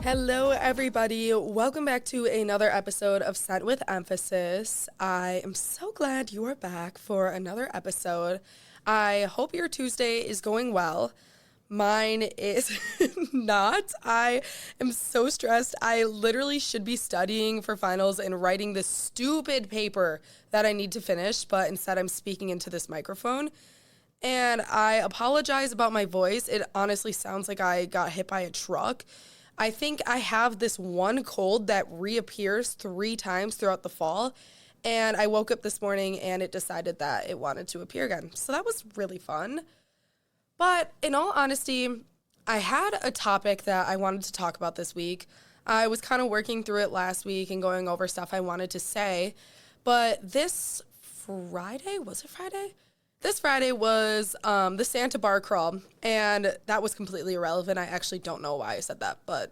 Hello, everybody. Welcome back to another episode of Scent with Emphasis. I am so glad you are back for another episode. I hope your Tuesday is going well. Mine is not. I am so stressed. I literally should be studying for finals and writing this stupid paper that I need to finish, but instead I'm speaking into this microphone. And I apologize about my voice. It honestly sounds like I got hit by a truck. I think I have this one cold that reappears 3 times throughout the fall, and I woke up this morning and it decided that it wanted to appear again. So that was really fun. But in all honesty, I had a topic that I wanted to talk about this week. I was kind of working through it last week and going over stuff I wanted to say, but this Friday, was it Friday? This Friday was the Santa Bar Crawl, and that was completely irrelevant. I actually don't know why I said that, but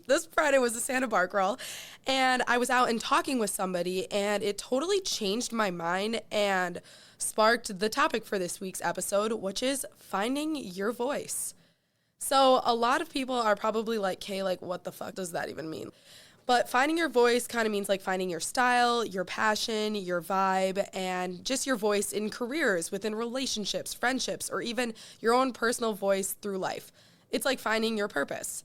this Friday was the Santa Bar Crawl, and I was out and talking with somebody, and it totally changed my mind and sparked the topic for this week's episode, which is finding your voice. So a lot of people are probably like, Kay, like, what the fuck does that even mean? But finding your voice kind of means like finding your style, your passion, your vibe, and just your voice in careers, within relationships, friendships, or even your own personal voice through life. It's like finding your purpose.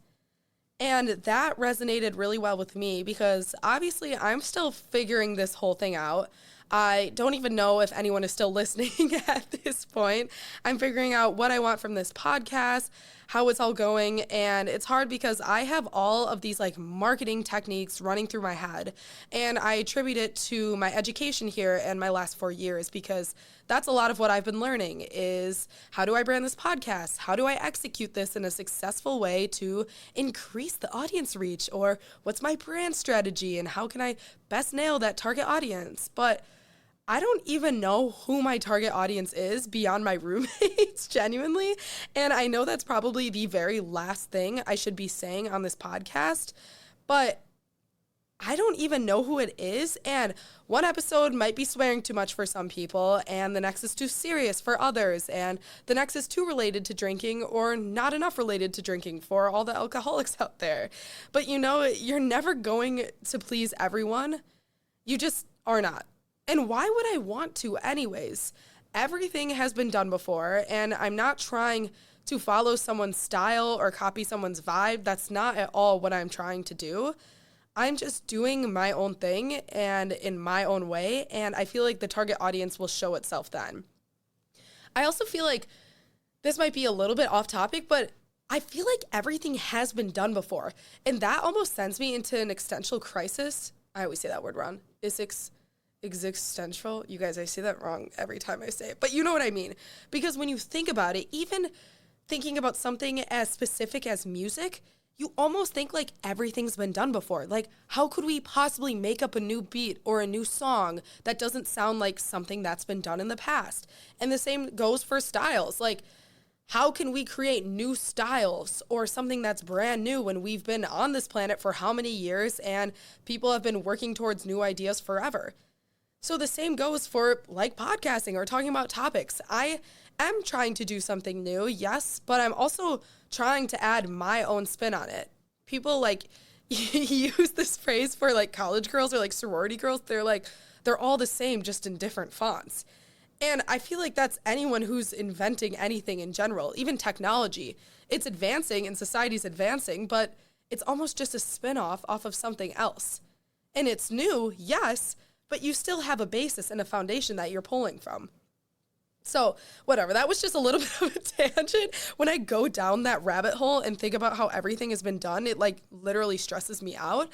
And that resonated really well with me because obviously I'm still figuring this whole thing out. I don't even know if anyone is still listening at this point. I'm figuring out what I want from this podcast, how it's all going, and it's hard because I have all of these like marketing techniques running through my head, and I attribute it to my education here and my last 4 years because that's a lot of what I've been learning is how do I brand this podcast? How do I execute this in a successful way to increase the audience reach? Or what's my brand strategy and how can I best nail that target audience? But I don't even know who my target audience is beyond my roommates, genuinely. And I know that's probably the very last thing I should be saying on this podcast, but I don't even know who it is. And one episode might be swearing too much for some people, and the next is too serious for others, and the next is too related to drinking or not enough related to drinking for all the alcoholics out there. But you know, you're never going to please everyone. You just are not. And why would I want to anyways? Everything has been done before, and I'm not trying to follow someone's style or copy someone's vibe. That's not at all what I'm trying to do. I'm just doing my own thing and in my own way, and I feel like the target audience will show itself then. I also feel like this might be a little bit off topic, but I feel like everything has been done before, and that almost sends me into an existential crisis. I always say that word wrong. Existential. You guys, I say that wrong every time I say it, but you know what I mean. Because when you think about it, even thinking about something as specific as music, you almost think like everything's been done before. Like, how could we possibly make up a new beat or a new song that doesn't sound like something that's been done in the past? And the same goes for styles. Like, how can we create new styles or something that's brand new when we've been on this planet for how many years and people have been working towards new ideas forever? So the same goes for like podcasting or talking about topics. I am trying to do something new, yes, but I'm also trying to add my own spin on it. People like use this phrase for like college girls or like sorority girls. They're all the same, just in different fonts. And I feel like that's anyone who's inventing anything in general, even technology. It's advancing and society's advancing, but it's almost just a spin-off off of something else. And it's new, yes, but you still have a basis and a foundation that you're pulling from. So whatever, that was just a little bit of a tangent. When I go down that rabbit hole and think about how everything has been done, it like literally stresses me out.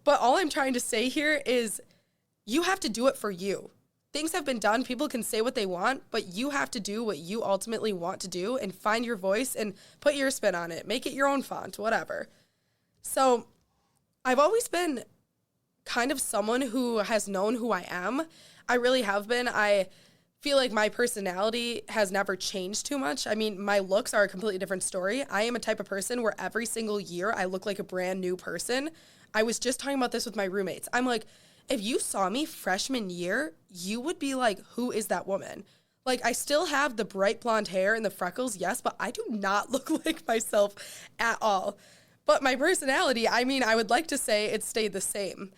But all I'm trying to say here is you have to do it for you. Things have been done, people can say what they want, but you have to do what you ultimately want to do and find your voice and put your spin on it. Make it your own font, whatever. So I've always been kind of someone who has known who I am. I really have been. I feel like my personality has never changed too much. I mean, my looks are a completely different story. I am a type of person where every single year I look like a brand new person. I was just talking about this with my roommates. I'm like, if you saw me freshman year, you would be like, who is that woman? Like, I still have the bright blonde hair and the freckles, yes, but I do not look like myself at all. But my personality, I mean, I would like to say it stayed the same.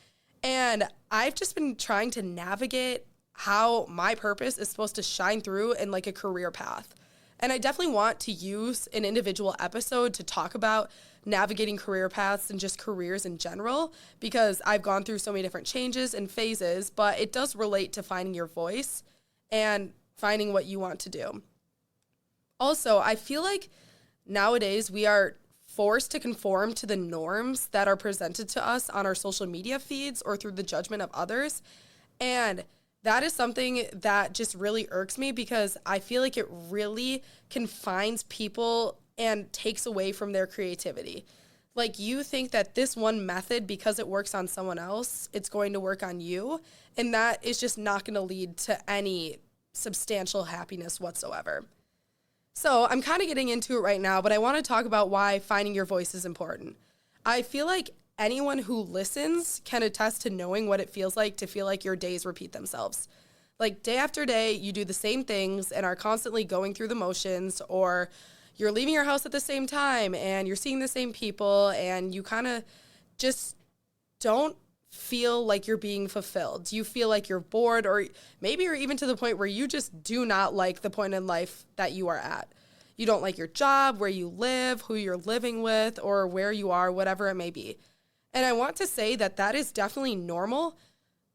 And I've just been trying to navigate how my purpose is supposed to shine through in like a career path. And I definitely want to use an individual episode to talk about navigating career paths and just careers in general, because I've gone through so many different changes and phases, but it does relate to finding your voice and finding what you want to do. Also, I feel like nowadays we are forced to conform to the norms that are presented to us on our social media feeds or through the judgment of others. And that is something that just really irks me, because I feel like it really confines people and takes away from their creativity. Like, you think that this one method, because it works on someone else, it's going to work on you. And that is just not going to lead to any substantial happiness whatsoever. So I'm kind of getting into it right now, but I want to talk about why finding your voice is important. I feel like anyone who listens can attest to knowing what it feels like to feel like your days repeat themselves. Like, day after day, you do the same things and are constantly going through the motions, or you're leaving your house at the same time and you're seeing the same people, and you kind of just don't feel like you're being fulfilled. You feel like you're bored, or maybe you're even to the point where you just do not like the point in life that you are at. You don't like your job, where you live, who you're living with, or where you are, whatever it may be. And I want to say that that is definitely normal,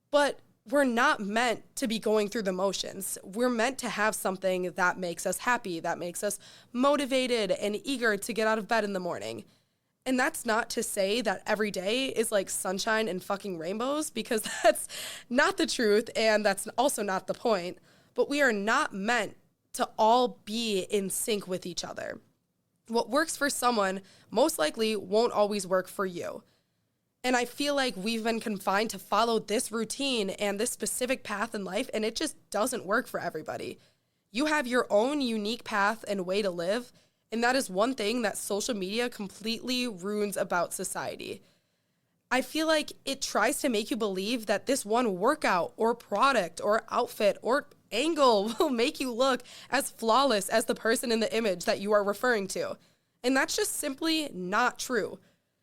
but we're not meant to be going through the motions. We're meant to have something that makes us happy, that makes us motivated and eager to get out of bed in the morning. And that's not to say that every day is like sunshine and fucking rainbows, because that's not the truth, and that's also not the point. But we are not meant to all be in sync with each other. What works for someone most likely won't always work for you. And I feel like we've been confined to follow this routine and this specific path in life, and it just doesn't work for everybody. You have your own unique path and way to live, and that is one thing that social media completely ruins about society. I feel like it tries to make you believe that this one workout or product or outfit or angle will make you look as flawless as the person in the image that you are referring to. And that's just simply not true.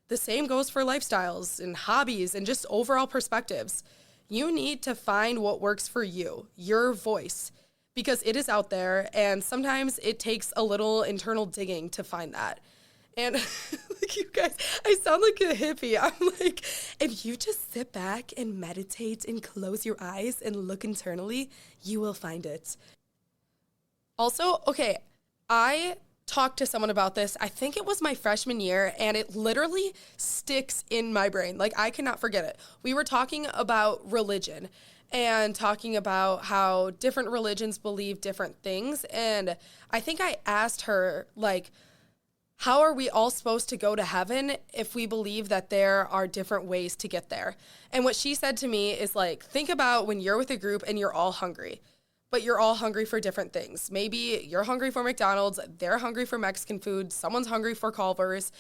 The same goes for lifestyles and hobbies and just overall perspectives. You need to find what works for you, your voice, because it is out there, and sometimes it takes a little internal digging to find that. And like, you guys, I sound like a hippie. I'm like, if you just sit back and meditate and close your eyes and look internally, you will find it. Also, okay, I talked to someone about this. I think it was my freshman year, and it literally sticks in my brain. Like, I cannot forget it. We were talking about religion and talking about how different religions believe different things. And I think I asked her, like, how are we all supposed to go to heaven if we believe that there are different ways to get there? And what she said to me is, like, think about when you're with a group and you're all hungry, but you're all hungry for different things. Maybe you're hungry for McDonald's, they're hungry for Mexican food, someone's hungry for Culver's.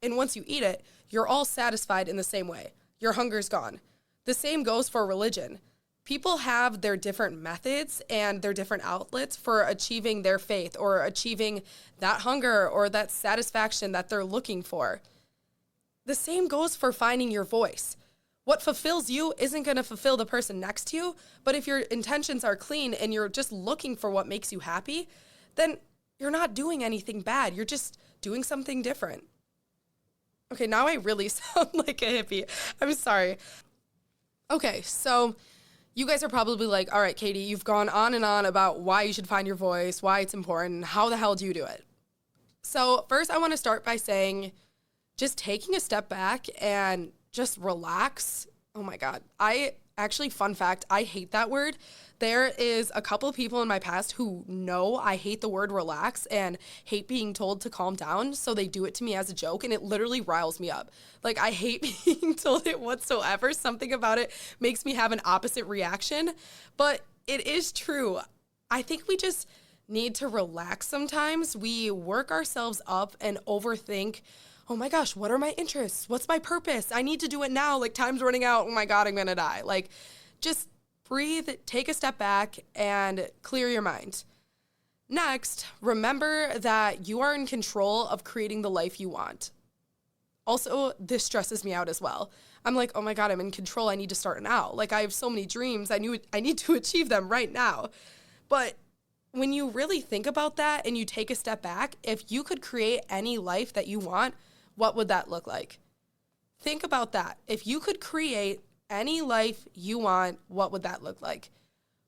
And once you eat it, you're all satisfied in the same way. Your hunger's gone. The same goes for religion. People have their different methods and their different outlets for achieving their faith or achieving that hunger or that satisfaction that they're looking for. The same goes for finding your voice. What fulfills you isn't going to fulfill the person next to you, but if your intentions are clean and you're just looking for what makes you happy, then you're not doing anything bad. You're just doing something different. Okay, now I really sound like a hippie. I'm sorry. Okay, so you guys are probably like, all right, Katie, you've gone on and on about why you should find your voice, why it's important, how the hell do you do it? So first, I want to start by saying just taking a step back and just relax. Oh my God. Fun fact, I hate that word. There is a couple of people in my past who know I hate the word relax and hate being told to calm down, so they do it to me as a joke, and it literally riles me up. Like, I hate being told it whatsoever. Something about it makes me have an opposite reaction, but it is true. I think we just need to relax sometimes. We work ourselves up and overthink oh my gosh, what are my interests? What's my purpose? I need to do it now. Like, time's running out. Oh my God, I'm going to die. Like, just breathe, take a step back, and clear your mind. Next, remember that you are in control of creating the life you want. Also, this stresses me out as well. I'm like, oh my God, I'm in control. I need to start now. Like, I have so many dreams. I need to achieve them right now. But when you really think about that and you take a step back, if you could create any life that you want, what would that look like? Think about that. If you could create any life you want, what would that look like?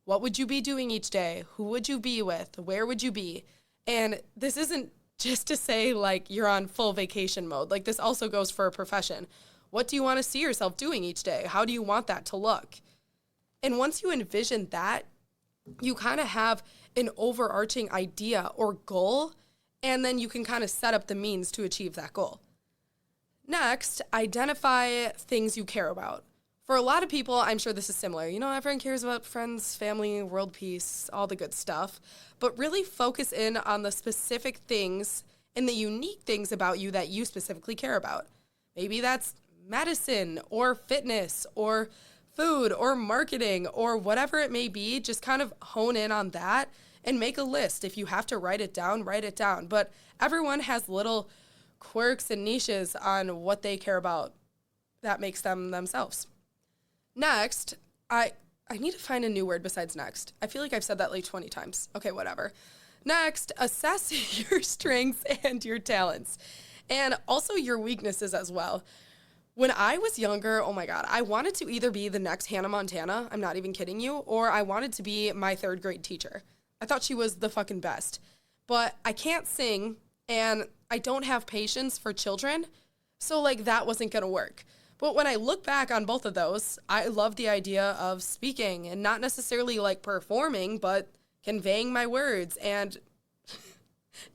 What would you be doing each day? Who would you be with? Where would you be? And this isn't just to say like you're on full vacation mode. Like, this also goes for a profession. What do you want to see yourself doing each day? How do you want that to look? And once you envision that, you kind of have an overarching idea or goal, and then you can kind of set up the means to achieve that goal. Next, identify things you care about. For a lot of people, I'm sure this is similar. You know, everyone cares about friends, family, world peace, all the good stuff, but really focus in on the specific things and the unique things about you that you specifically care about. Maybe that's medicine or fitness or food or marketing or whatever it may be. Just kind of hone in on that and make a list. If you have to write it down, write it down. But everyone has little quirks and niches on what they care about that makes them themselves. Next, I need to find a new word besides next. I feel like I've said that like 20 times. Okay, whatever. Next, assess your strengths and your talents, and also your weaknesses as well. When I was younger, oh my God, I wanted to either be the next Hannah Montana, I'm not even kidding you, or I wanted to be my third grade teacher. I thought she was the fucking best. But I can't sing, and I don't have patience for children, so like that wasn't gonna work. But when I look back on both of those, I love the idea of speaking and not necessarily like performing, but conveying my words and,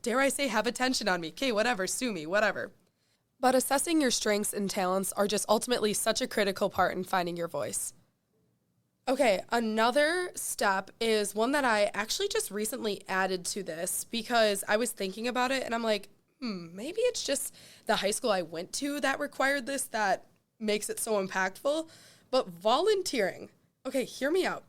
dare I say, have attention on me. Okay, whatever, sue me, whatever. But assessing your strengths and talents are just ultimately such a critical part in finding your voice. Okay, another step is one that I actually just recently added to this because I was thinking about it and I'm like, maybe it's just the high school I went to that required this that makes it so impactful. But volunteering. Okay, hear me out.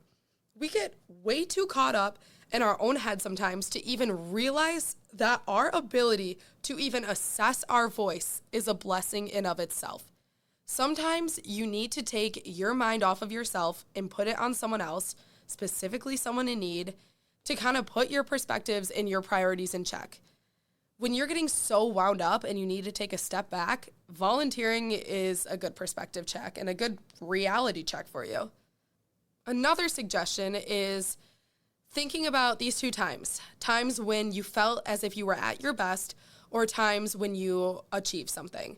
We get way too caught up in our own head sometimes to even realize that our ability to even assess our voice is a blessing in of itself. Sometimes you need to take your mind off of yourself and put it on someone else, specifically someone in need, to kind of put your perspectives and your priorities in check. When you're getting so wound up and you need to take a step back, volunteering is a good perspective check and a good reality check for you. Another suggestion is thinking about these two times when you felt as if you were at your best or times when you achieved something.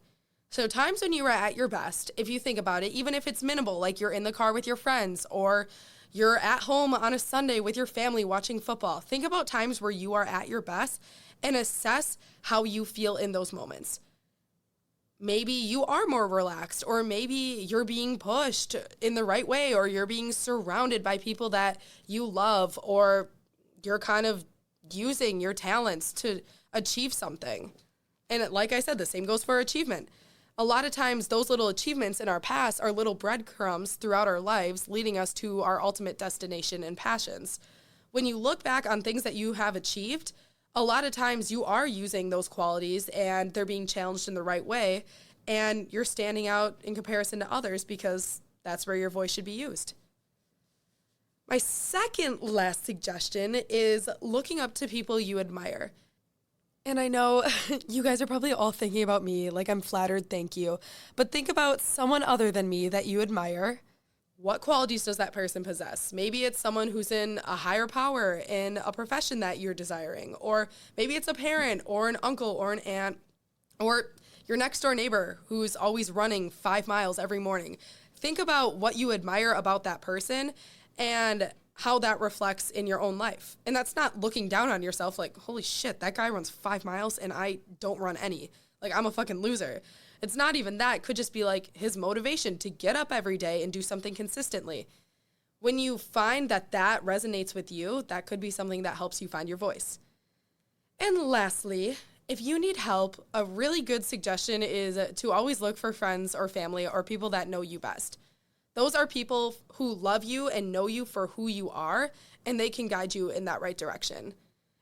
So times when you were at your best, if you think about it, even if it's minimal, like you're in the car with your friends or you're at home on a Sunday with your family watching football, think about times where you are at your best and assess how you feel in those moments. Maybe you are more relaxed, or maybe you're being pushed in the right way, or you're being surrounded by people that you love, or you're kind of using your talents to achieve something. And like I said, the same goes for achievement. A lot of times those little achievements in our past are little breadcrumbs throughout our lives, leading us to our ultimate destination and passions. When you look back on things that you have achieved, a lot of times you are using those qualities and they're being challenged in the right way, and you're standing out in comparison to others because that's where your voice should be used. My second last suggestion is looking up to people you admire. And I know you guys are probably all thinking about me, like I'm flattered, thank you. But think about someone other than me that you admire. What qualities does that person possess? Maybe it's someone who's in a higher power in a profession that you're desiring, or maybe it's a parent or an uncle or an aunt, or your next door neighbor who's always running 5 miles every morning. Think about what you admire about that person and how that reflects in your own life. And that's not looking down on yourself like, holy shit, that guy runs 5 miles and I don't run any. Like, I'm a fucking loser. It's not even that. It could just be like his motivation to get up every day and do something consistently. When you find that that resonates with you, that could be something that helps you find your voice. And lastly, If you need help, a really good suggestion is to always look for friends or family or people that know you best. Those are people who love you and know you for who you are, and they can guide you in that right direction.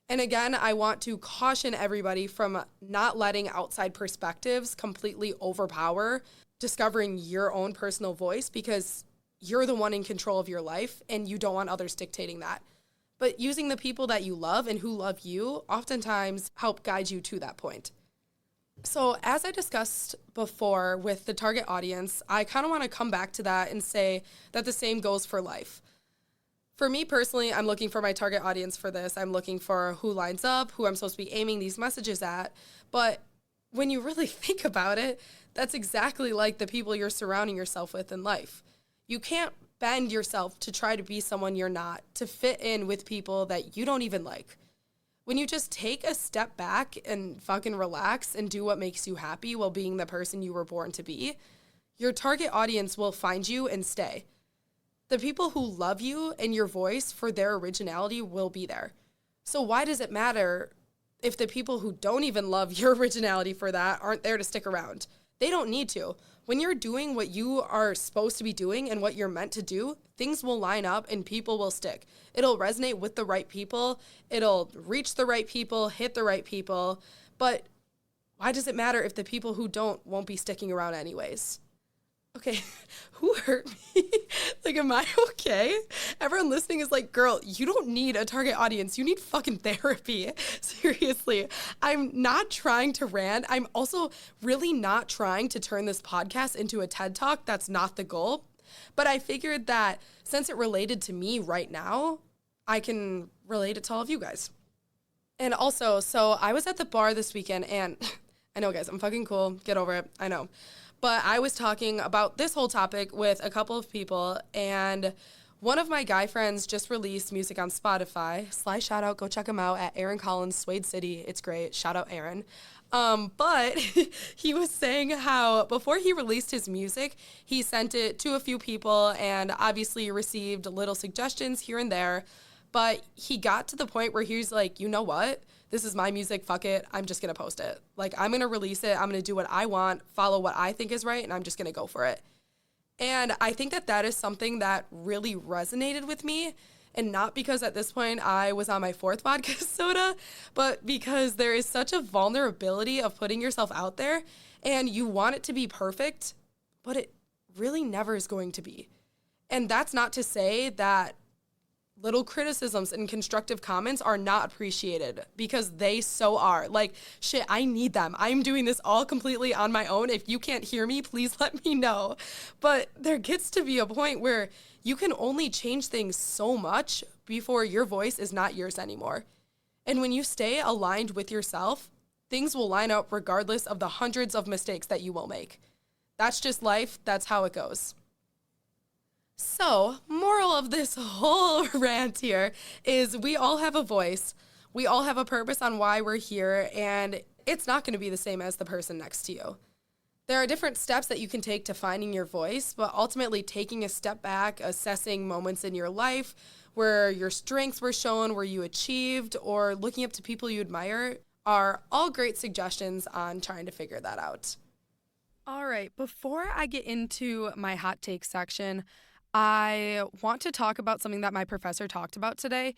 And again, I want to caution everybody from not letting outside perspectives completely overpower discovering your own personal voice, because you're the one in control of your life and you don't want others dictating that. But using the people that you love and who love you oftentimes help guide you to that point. So as I discussed before with the target audience, I kind of want to come back to that and say that the same goes for life. For me personally, I'm looking for my target audience for this. I'm looking for who lines up, who I'm supposed to be aiming these messages at. But when you really think about it, that's exactly like the people you're surrounding yourself with in life. You can't bend yourself to try to be someone you're not, to fit in with people that you don't even like. When you just take a step back and fucking relax and do what makes you happy while being the person you were born to be, your target audience will find you and stay. The people who love you and your voice for their originality will be there. So why does it matter if the people who don't even love your originality for that aren't there to stick around? They don't need to. When you're doing what you are supposed to be doing and what you're meant to do, things will line up and people will stick. It'll resonate with the right people. It'll reach the right people, hit the right people. But why does it matter if the people who don't won't be sticking around anyways? Okay, who hurt me? Like, am I okay? Everyone listening is like, girl, you don't need a target audience. You need fucking therapy. Seriously. I'm not trying to rant. I'm also really not trying to turn this podcast into a TED Talk. That's not the goal. But I figured that since it related to me right now, I can relate it to all of you guys. And also, so I was at the bar this weekend, and I know, guys, I'm fucking cool. Get over it. I know. But I was talking about this whole topic with a couple of people, and one of my guy friends just released music on Spotify. Sly shout out, go check him out at Aaron Collins, Suede City. It's great. Shout out Aaron. But he was saying how before he released his music, he sent it to a few people and obviously received little suggestions here and there. But he got to the point where he was like, you know what? This is my music, fuck it, I'm just gonna post it. Like, I'm gonna release it, I'm gonna do what I want, follow what I think is right, and I'm just gonna go for it. And I think that that is something that really resonated with me, and not because at this point I was on my fourth vodka soda, but because there is such a vulnerability of putting yourself out there, and you want it to be perfect, but it really never is going to be. And that's not to say that little criticisms and constructive comments are not appreciated, because they so are. Like, shit, I need them. I'm doing this all completely on my own. If you can't hear me, please let me know. But there gets to be a point where you can only change things so much before your voice is not yours anymore. And when you stay aligned with yourself, things will line up regardless of the hundreds of mistakes that you will make. That's just life. That's how it goes. So, moral of this whole rant here is we all have a voice. We all have a purpose on why we're here, and it's not going to be the same as the person next to you. There are different steps that you can take to finding your voice, but ultimately taking a step back, assessing moments in your life where your strengths were shown, where you achieved, or looking up to people you admire are all great suggestions on trying to figure that out. All right, before I get into my hot take section, I want to talk about something that my professor talked about today.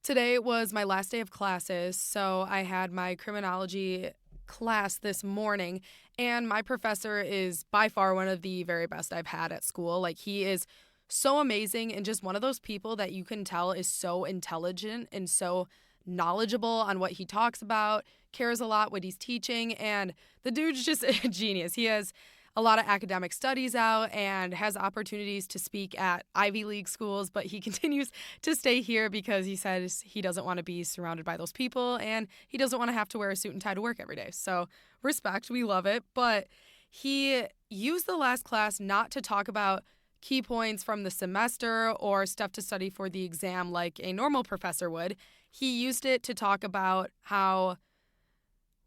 Today was my last day of classes, so I had my criminology class this morning, and my professor is by far one of the very best I've had at school. Like, he is so amazing and just one of those people that you can tell is so intelligent and so knowledgeable on what he talks about, cares a lot what he's teaching, and the dude's just a genius. He has a lot of academic studies out and has opportunities to speak at Ivy League schools, but he continues to stay here because he says he doesn't want to be surrounded by those people and he doesn't want to have to wear a suit and tie to work every day. So respect, we love it. But he used the last class not to talk about key points from the semester or stuff to study for the exam like a normal professor would. He used it to talk about how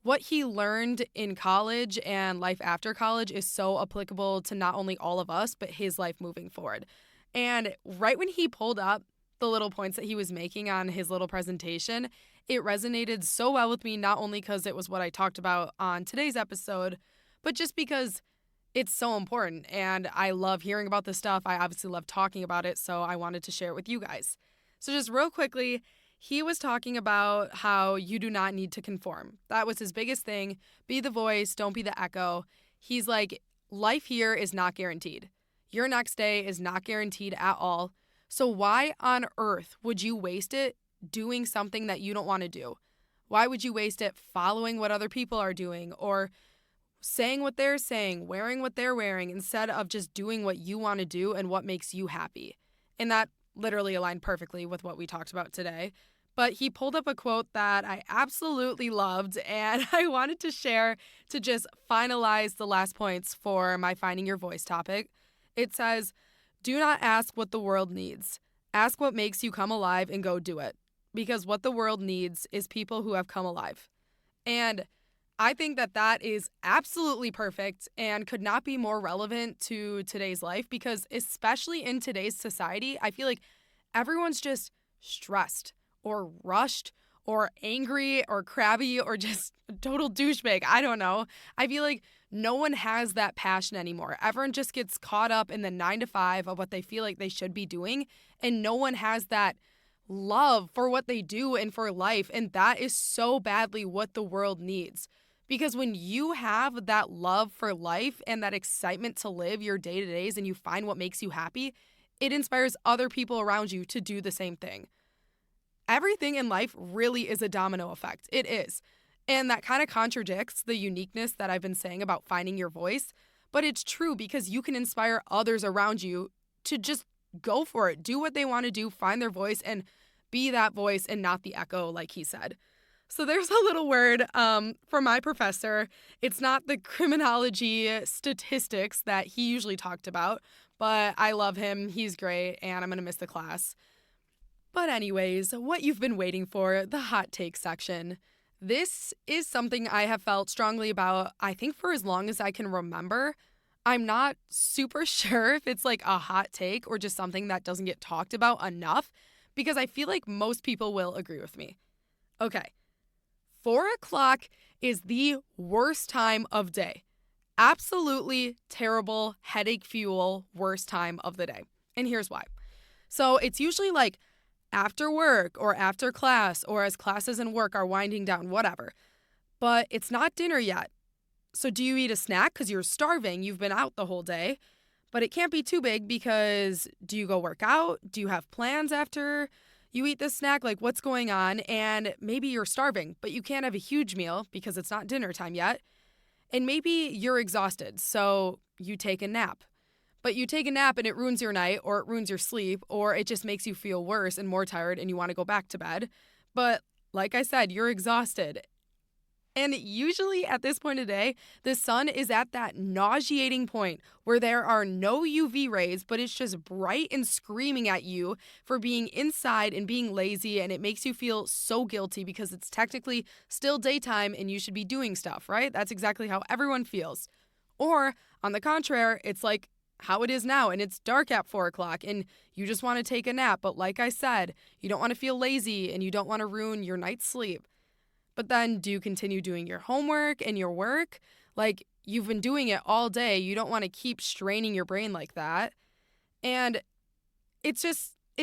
what he learned in college and life after college is so applicable to not only all of us, but his life moving forward. And right when he pulled up the little points that he was making on his little presentation, it resonated so well with me, not only because it was what I talked about on today's episode, but just because it's so important and I love hearing about this stuff. I obviously love talking about it, so I wanted to share it with you guys. So just real quickly, he was talking about how you do not need to conform. That was his biggest thing. Be the voice, don't be the echo. He's like, life here is not guaranteed. Your next day is not guaranteed at all. So why on earth would you waste it doing something that you don't want to do? Why would you waste it following what other people are doing or saying what they're saying, wearing what they're wearing, instead of just doing what you want to do and what makes you happy? And that literally aligned perfectly with what we talked about today. But he pulled up a quote that I absolutely loved and I wanted to share to just finalize the last points for my Finding Your Voice topic. It says, "Do not ask what the world needs. Ask what makes you come alive and go do it. Because what the world needs is people who have come alive." And I think that that is absolutely perfect and could not be more relevant to today's life because especially in today's society, I feel like everyone's just stressed or rushed or angry or crabby or just a total douchebag. I don't know. I feel like no one has that passion anymore. Everyone just gets caught up in the 9 to 5 of what they feel like they should be doing. And no one has that love for what they do and for life. And that is so badly what the world needs. Because when you have that love for life and that excitement to live your day-to-days and you find what makes you happy, it inspires other people around you to do the same thing. Everything in life really is a domino effect. It is. And that kind of contradicts the uniqueness that I've been saying about finding your voice. But it's true because you can inspire others around you to just go for it. Do what they want to do, find their voice, and be that voice and not the echo, like he said. So there's a little word from my professor. It's not the criminology statistics that he usually talked about, but I love him. He's great, and I'm going to miss the class. But anyways, what you've been waiting for, the hot take section. This is something I have felt strongly about, I think, for as long as I can remember. I'm not super sure if it's like a hot take or just something that doesn't get talked about enough, because I feel like most people will agree with me. Okay. 4 o'clock is the worst time of day. Absolutely terrible headache fuel, worst time of the day. And here's why. So it's usually like after work or after class or as classes and work are winding down, whatever. But it's not dinner yet. So do you eat a snack because you're starving? You've been out the whole day. But it can't be too big because do you go work out? Do you have plans after you eat this snack? Like, what's going on? And maybe you're starving, but you can't have a huge meal because it's not dinner time yet. And maybe you're exhausted, so you take a nap. But you take a nap and it ruins your night, or it ruins your sleep, or it just makes you feel worse and more tired and you want to go back to bed. But like I said, you're exhausted. And usually at this point of day, the sun is at that nauseating point where there are no UV rays, but it's just bright and screaming at you for being inside and being lazy. And it makes you feel so guilty because it's technically still daytime and you should be doing stuff, right? That's exactly how everyone feels. Or on the contrary, it's like how it is now and it's dark at 4 o'clock and you just want to take a nap. But like I said, you don't want to feel lazy and you don't want to ruin your night's sleep. But then do you continue doing your homework and your work? Like, you've been doing it all day. You don't want to keep straining your brain like that. And it's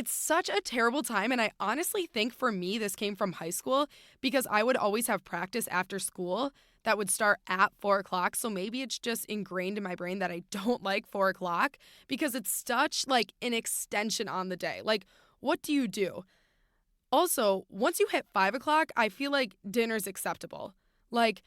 such a terrible time. And I honestly think for me, this came from high school because I would always have practice after school that would start at 4 o'clock. So maybe it's just ingrained in my brain that I don't like 4 o'clock because it's such like an extension on the day. Like, what do you do? Also, once you hit 5 o'clock, I feel like dinner's acceptable. Like,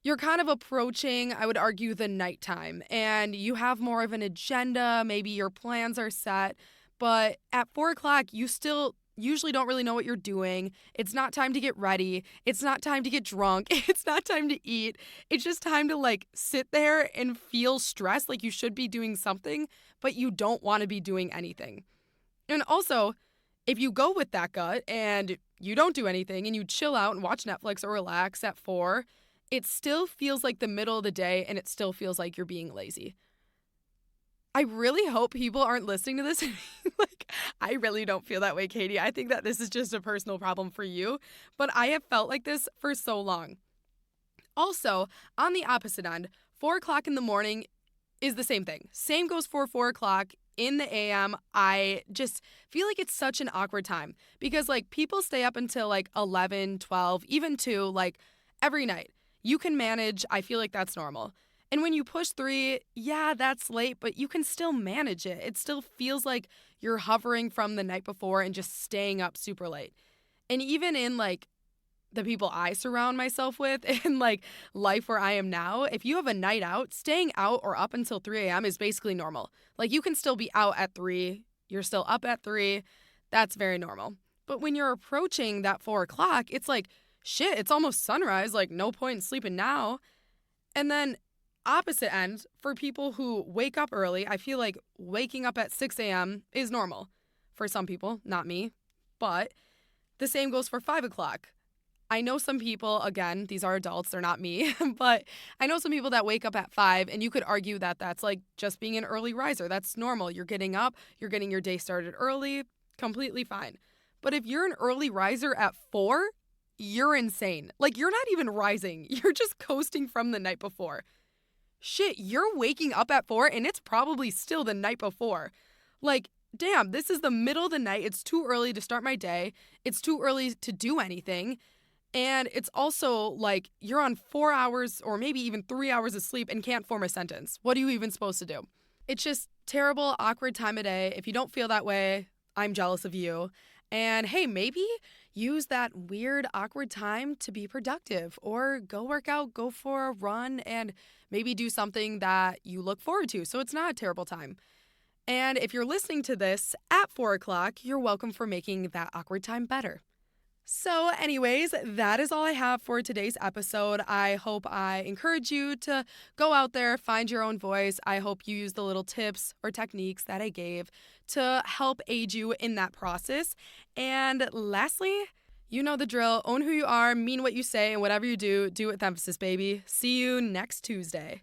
you're kind of approaching, I would argue, the nighttime, and you have more of an agenda. Maybe your plans are set. But at 4 o'clock, you still usually don't really know what you're doing. It's not time to get ready. It's not time to get drunk. It's not time to eat. It's just time to, like, sit there and feel stressed, like you should be doing something, but you don't want to be doing anything. And also, if you go with that gut and you don't do anything and you chill out and watch Netflix or relax at 4, it still feels like the middle of the day and it still feels like you're being lazy. I really hope people aren't listening to this. Like, I really don't feel that way, Katie. I think that this is just a personal problem for you, but I have felt like this for so long. Also, on the opposite end, 4 o'clock in the morning is the same thing. Same goes for 4 o'clock in the AM. I just feel like it's such an awkward time because, like, people stay up until like 11, 12, even 2, like, every night. You can manage. I feel like that's normal. And when you push 3, yeah, that's late, but you can still manage it. It still feels like you're hovering from the night before and just staying up super late. And even in like the people I surround myself with in like life where I am now, if you have a night out, staying out or up until 3 a.m. is basically normal. Like you can still be out at 3, you're still up at 3. That's very normal. But when you're approaching that 4 o'clock, it's like, shit, it's almost sunrise. Like, no point in sleeping now. And then opposite end, for people who wake up early, I feel like waking up at 6 a.m. is normal for some people, not me. But the same goes for 5 o'clock. I know some people, again, these are adults, they're not me, but I know some people that wake up at 5, and you could argue that that's like just being an early riser. That's normal. You're getting up, you're getting your day started early, completely fine. But if you're an early riser at 4, you're insane. Like, you're not even rising. You're just coasting from the night before. Shit, you're waking up at 4, and it's probably still the night before. Like, damn, this is the middle of the night. It's too early to start my day. It's too early to do anything. And it's also like you're on 4 hours or maybe even 3 hours of sleep and can't form a sentence. What are you even supposed to do? It's just terrible, awkward time of day. If you don't feel that way, I'm jealous of you. And hey, maybe use that weird, awkward time to be productive or go work out, go for a run, and maybe do something that you look forward to so it's not a terrible time. And if you're listening to this at 4 o'clock, you're welcome for making that awkward time better. So anyways, that is all I have for today's episode. I hope I encourage you to go out there, find your own voice. I hope you use the little tips or techniques that I gave to help aid you in that process. And lastly, you know the drill. Own who you are, mean what you say, and whatever you do, do it with emphasis, baby. See you next Tuesday.